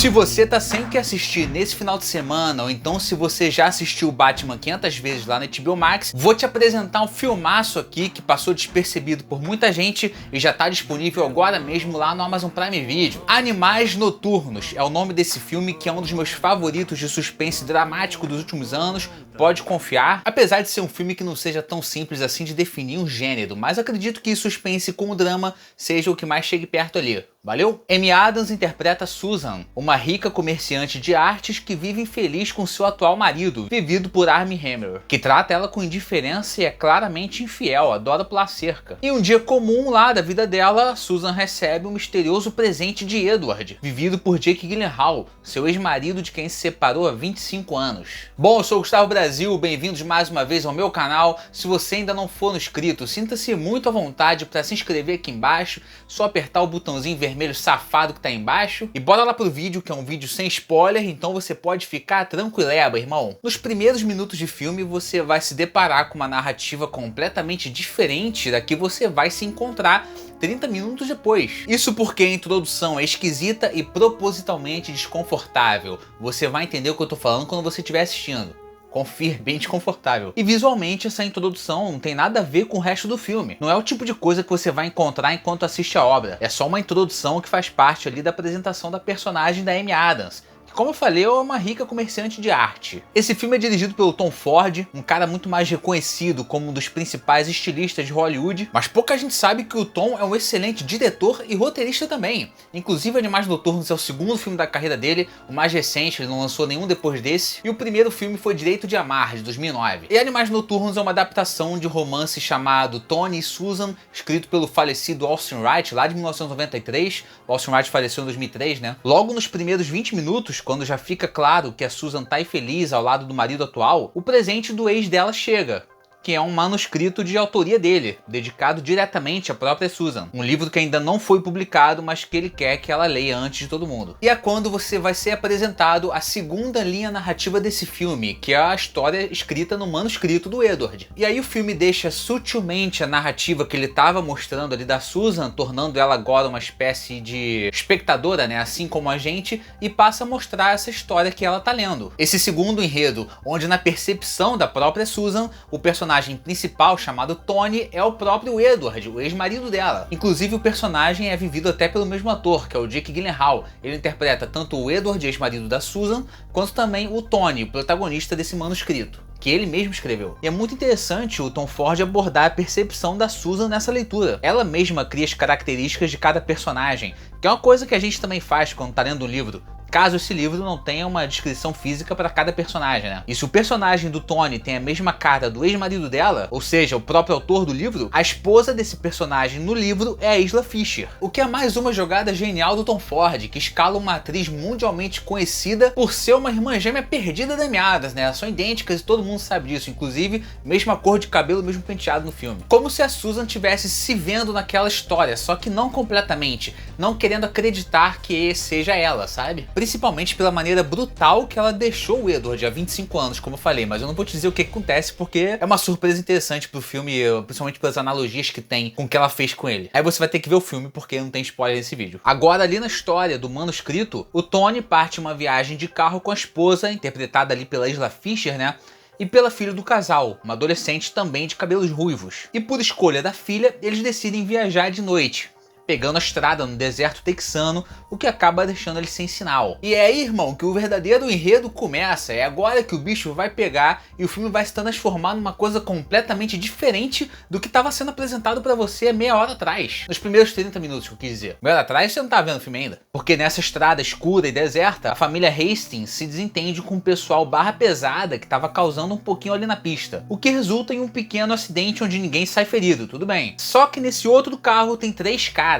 Se você tá sem o que assistir nesse final de semana, ou então se você já assistiu o Batman 500 vezes lá na HBO Max, vou te apresentar um filmaço aqui que passou despercebido por muita gente e já tá disponível agora mesmo lá no Amazon Prime Video. Animais Noturnos é o nome desse filme, que é um dos meus favoritos de suspense dramático dos últimos anos, pode confiar. Apesar de ser um filme que não seja tão simples assim de definir um gênero, mas acredito que suspense com drama seja o que mais chegue perto ali. Valeu? Amy Adams interpreta Susan, uma rica comerciante de artes que vive infeliz com seu atual marido, vivido por Armie Hammer, que trata ela com indiferença e é claramente infiel, adora pular cerca. Em um dia comum lá da vida dela, Susan recebe um misterioso presente de Edward, vivido por Jake Gyllenhaal, seu ex-marido de quem se separou há 25 anos. Bom, eu sou o Gustavo Brasil, bem-vindos mais uma vez ao meu canal. Se você ainda não for inscrito, sinta-se muito à vontade para se inscrever aqui embaixo, só apertar o botãozinho vermelho safado que tá aí embaixo. E bora lá pro vídeo, que é um vídeo sem spoiler, então você pode ficar tranquileba, irmão. Nos primeiros minutos de filme, você vai se deparar com uma narrativa completamente diferente da que você vai se encontrar 30 minutos depois. Isso porque a introdução é esquisita e propositalmente desconfortável. Você vai entender o que eu tô falando quando você estiver assistindo. Confia, bem desconfortável. E visualmente essa introdução não tem nada a ver com o resto do filme. Não é o tipo de coisa que você vai encontrar enquanto assiste a obra. É só uma introdução que faz parte ali da apresentação da personagem da Amy Adams, que, como eu falei, é uma rica comerciante de arte. Esse filme é dirigido pelo Tom Ford, um cara muito mais reconhecido como um dos principais estilistas de Hollywood, mas pouca gente sabe que o Tom é um excelente diretor e roteirista também. Inclusive, Animais Noturnos é o segundo filme da carreira dele, o mais recente, ele não lançou nenhum depois desse, e o primeiro filme foi Direito de Amar, de 2009. E Animais Noturnos é uma adaptação de romance chamado Tony e Susan, escrito pelo falecido Austin Wright, lá de 1993. O Austin Wright faleceu em 2003, né? Logo nos primeiros 20 minutos, quando já fica claro que a Susan tá infeliz ao lado do marido atual, o presente do ex dela chega, que é um manuscrito de autoria dele, dedicado diretamente à própria Susan. Um livro que ainda não foi publicado, mas que ele quer que ela leia antes de todo mundo. E é quando você vai ser apresentado a segunda linha narrativa desse filme, que é a história escrita no manuscrito do Edward. E aí o filme deixa sutilmente a narrativa que ele estava mostrando ali da Susan, tornando ela agora uma espécie de espectadora, né, assim como a gente, e passa a mostrar essa história que ela tá lendo. Esse segundo enredo, onde na percepção da própria Susan, o personagem principal, chamado Tony, é o próprio Edward, o ex-marido dela. Inclusive, o personagem é vivido até pelo mesmo ator, que é o Jake Gyllenhaal. Ele interpreta tanto o Edward, ex-marido da Susan, quanto também o Tony, o protagonista desse manuscrito, que ele mesmo escreveu. E é muito interessante o Tom Ford abordar a percepção da Susan nessa leitura. Ela mesma cria as características de cada personagem, que é uma coisa que a gente também faz quando tá lendo um livro, caso esse livro não tenha uma descrição física para cada personagem, né? E se o personagem do Tony tem a mesma cara do ex-marido dela, ou seja, o próprio autor do livro, a esposa desse personagem no livro é a Isla Fisher. O que é mais uma jogada genial do Tom Ford, que escala uma atriz mundialmente conhecida por ser uma irmã gêmea perdida da Amy Adams, né? Elas são idênticas e todo mundo sabe disso, inclusive mesma cor de cabelo, mesmo penteado no filme. Como se a Susan tivesse se vendo naquela história, só que não completamente, não querendo acreditar que seja ela, sabe? Principalmente pela maneira brutal que ela deixou o Edward há 25 anos, como eu falei, mas eu não vou te dizer o que acontece porque é uma surpresa interessante pro filme, principalmente pelas analogias que tem com o que ela fez com ele. Aí você vai ter que ver o filme porque não tem spoiler nesse vídeo. Agora, ali na história do manuscrito, o Tony parte uma viagem de carro com a esposa, interpretada ali pela Isla Fisher, né? E pela filha do casal, uma adolescente também de cabelos ruivos. E por escolha da filha, eles decidem viajar de noite, pegando a estrada no deserto texano, o que acaba deixando ele sem sinal. E é aí, irmão, que o verdadeiro enredo começa. É agora que o bicho vai pegar e o filme vai se transformar numa coisa completamente diferente do que estava sendo apresentado pra você meia hora atrás. Nos primeiros 30 minutos, que eu quis dizer. Meia hora atrás você não tá vendo o filme ainda. Porque nessa estrada escura e deserta, a família Hastings se desentende com o pessoal barra pesada que estava causando um pouquinho ali na pista. O que resulta em um pequeno acidente onde ninguém sai ferido, tudo bem. Só que nesse outro carro tem 3 caras.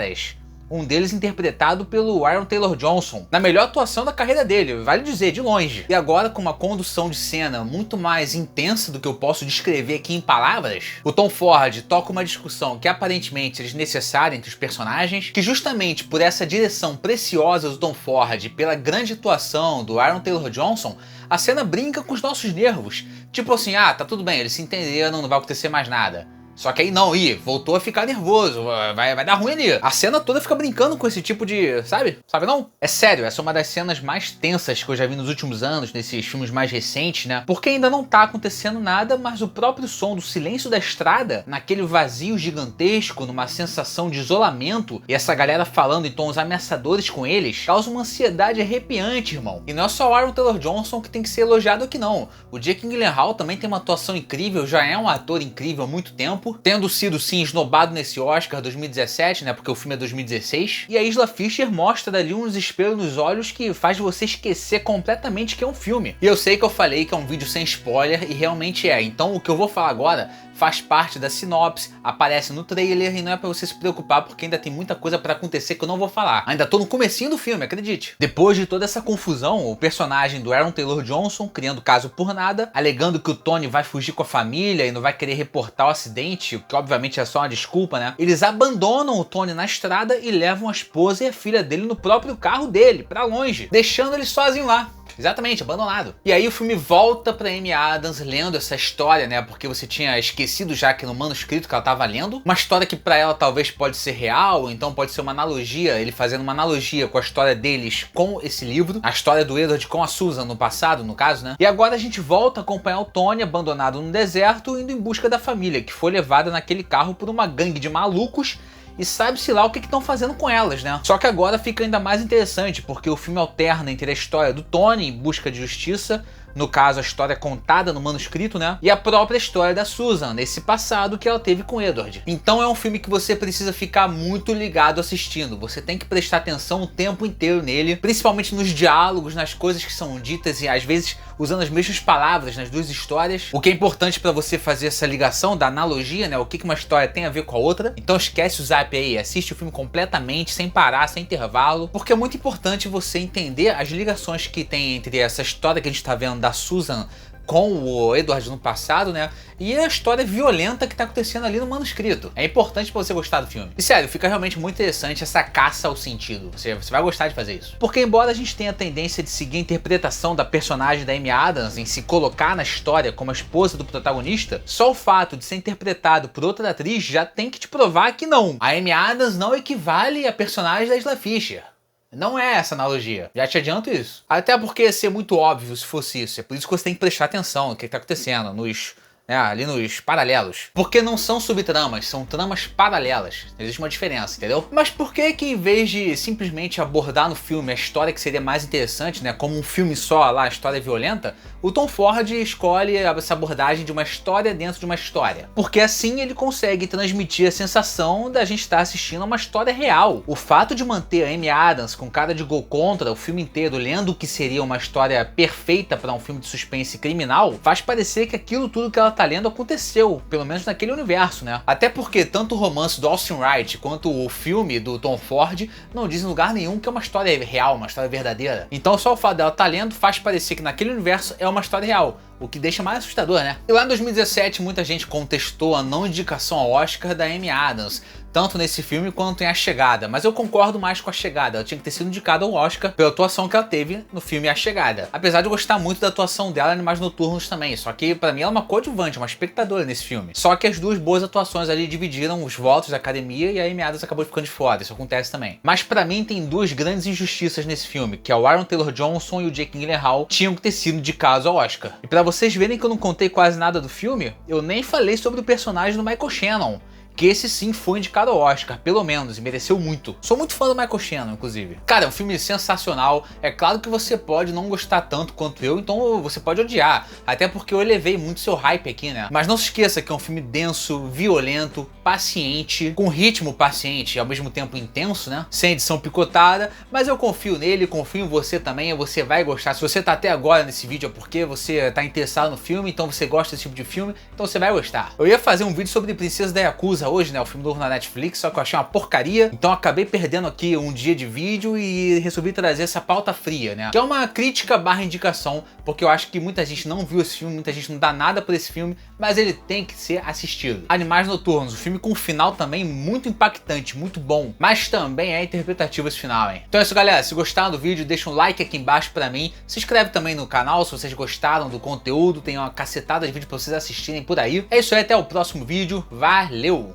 Um deles interpretado pelo Aaron Taylor-Johnson, na melhor atuação da carreira dele, vale dizer, de longe. E agora, com uma condução de cena muito mais intensa do que eu posso descrever aqui em palavras, o Tom Ford toca uma discussão que aparentemente é desnecessária entre os personagens, que justamente por essa direção preciosa do Tom Ford, pela grande atuação do Aaron Taylor-Johnson, a cena brinca com os nossos nervos. Tipo assim, ah, tá tudo bem, eles se entenderam, não vai acontecer mais nada. Só que aí não, voltou a ficar nervoso, vai dar ruim ali. A cena toda fica brincando com esse tipo de, sabe? Sabe não? É sério, essa é uma das cenas mais tensas que eu já vi nos últimos anos, nesses filmes mais recentes, né? Porque ainda não tá acontecendo nada, mas o próprio som do silêncio da estrada, naquele vazio gigantesco, numa sensação de isolamento, e essa galera falando em tons ameaçadores com eles, causa uma ansiedade arrepiante, irmão. E não é só o Aaron Taylor Johnson que tem que ser elogiado aqui não. O Jake Gyllenhaal também tem uma atuação incrível, já é um ator incrível há muito tempo, tendo sido sim esnobado nesse Oscar 2017, né, porque o filme é 2016, e a Isla Fisher mostra ali um desespero nos olhos que faz você esquecer completamente que é um filme. E eu sei que eu falei que é um vídeo sem spoiler, e realmente é, então o que eu vou falar agora faz parte da sinopse, aparece no trailer e não é pra você se preocupar porque ainda tem muita coisa pra acontecer que eu não vou falar. Ainda tô no comecinho do filme, acredite. Depois de toda essa confusão, o personagem do Aaron Taylor Johnson, criando caso por nada, alegando que o Tony vai fugir com a família e não vai querer reportar o acidente, o que obviamente é só uma desculpa, né? Eles abandonam o Tony na estrada e levam a esposa e a filha dele no próprio carro dele, pra longe, deixando ele sozinho lá. Exatamente, abandonado. E aí o filme volta pra Amy Adams lendo essa história, né? Porque você tinha esquecido já que no manuscrito que ela tava lendo. Uma história que pra ela talvez pode ser real, ou então pode ser uma analogia, ele fazendo uma analogia com a história deles com esse livro. A história do Edward com a Susan no passado, no caso, né? E agora a gente volta a acompanhar o Tony abandonado no deserto, indo em busca da família, que foi levada naquele carro por uma gangue de malucos. E sabe-se lá o que estão fazendo com elas, né? Só que agora fica ainda mais interessante, porque o filme alterna entre a história do Tony em busca de justiça, no caso a história contada no manuscrito, né? E a própria história da Susan, nesse passado que ela teve com Edward. Então é um filme que você precisa ficar muito ligado assistindo. Você tem que prestar atenção o tempo inteiro nele, principalmente nos diálogos, nas coisas que são ditas e às vezes usando as mesmas palavras nas duas histórias. O que é importante pra você fazer essa ligação da analogia, né? O que uma história tem a ver com a outra. Então esquece o zap aí, assiste o filme completamente, sem parar, sem intervalo, porque é muito importante você entender as ligações que tem entre essa história que a gente tá vendo da Susan com o Edward no passado, né? E a história violenta que tá acontecendo ali no manuscrito. É importante pra você gostar do filme. E sério, fica realmente muito interessante essa caça ao sentido. Você vai gostar de fazer isso. Porque embora a gente tenha a tendência de seguir a interpretação da personagem da Amy Adams em se colocar na história como a esposa do protagonista, só o fato de ser interpretado por outra atriz já tem que te provar que não. A Amy Adams não equivale a personagem da Isla Fisher. Não é essa analogia, já te adianto isso. Até porque ia ser muito óbvio se fosse isso, é por isso que você tem que prestar atenção no que tá acontecendo, ali nos paralelos. Porque não são subtramas, são tramas paralelas. Existe uma diferença, entendeu? Mas por que que em vez de simplesmente abordar no filme a história que seria mais interessante, né, como um filme só lá, a história violenta, o Tom Ford escolhe essa abordagem de uma história dentro de uma história? Porque assim ele consegue transmitir a sensação da gente estar assistindo a uma história real. O fato de manter a Amy Adams com cara de gol contra o filme inteiro, lendo o que seria uma história perfeita para um filme de suspense criminal, faz parecer que aquilo tudo que ela tá lendo aconteceu, pelo menos naquele universo, né? Até porque tanto o romance do Austin Wright quanto o filme do Tom Ford não dizem em lugar nenhum que é uma história real, uma história verdadeira. Então só o fato dela tá lendo faz parecer que naquele universo é uma história real, o que deixa mais assustador, né? E lá em 2017 muita gente contestou a não indicação ao Oscar da Amy Adams, tanto nesse filme quanto em A Chegada, mas eu concordo mais com A Chegada. Ela tinha que ter sido indicada ao Oscar pela atuação que ela teve no filme A Chegada. Apesar de eu gostar muito da atuação dela em Animais Noturnos também, só que pra mim ela é uma coadjuvante, uma espectadora nesse filme. Só que as duas boas atuações ali dividiram os votos da academia e a Amy Adams acabou ficando de fora, isso acontece também. Mas pra mim tem duas grandes injustiças nesse filme, que é o Aaron Taylor Johnson e o Jake Gyllenhaal tinham que ter sido indicados ao Oscar. E pra vocês verem que eu não contei quase nada do filme, eu nem falei sobre o personagem do Michael Shannon, que esse sim foi indicado ao Oscar, pelo menos, e mereceu muito. Sou muito fã do Michael Shannon, inclusive. Cara, é um filme sensacional. É claro que você pode não gostar tanto quanto eu, então você pode odiar. Até porque eu elevei muito seu hype aqui, né? Mas não se esqueça que é um filme denso, violento, paciente, com ritmo paciente e ao mesmo tempo intenso, né? Sem edição picotada, mas eu confio nele, confio em você também, você vai gostar. Se você tá até agora nesse vídeo é porque você tá interessado no filme, então você gosta desse tipo de filme, então você vai gostar. Eu ia fazer um vídeo sobre Princesa da Yakuza, Yakuza hoje, né? O filme novo na Netflix, só que eu achei uma porcaria. Então acabei perdendo aqui um dia de vídeo e resolvi trazer essa pauta fria, né? Que é uma crítica barra indicação, porque eu acho que muita gente não viu esse filme, muita gente não dá nada por esse filme, mas ele tem que ser assistido. Animais Noturnos, o filme com um final também muito impactante, muito bom, mas também é interpretativo esse final, hein? Então é isso, galera. Se gostaram do vídeo, deixa um like aqui embaixo pra mim. Se inscreve também no canal se vocês gostaram do conteúdo. Tem uma cacetada de vídeo pra vocês assistirem por aí. É isso aí, até o próximo vídeo. Valeu!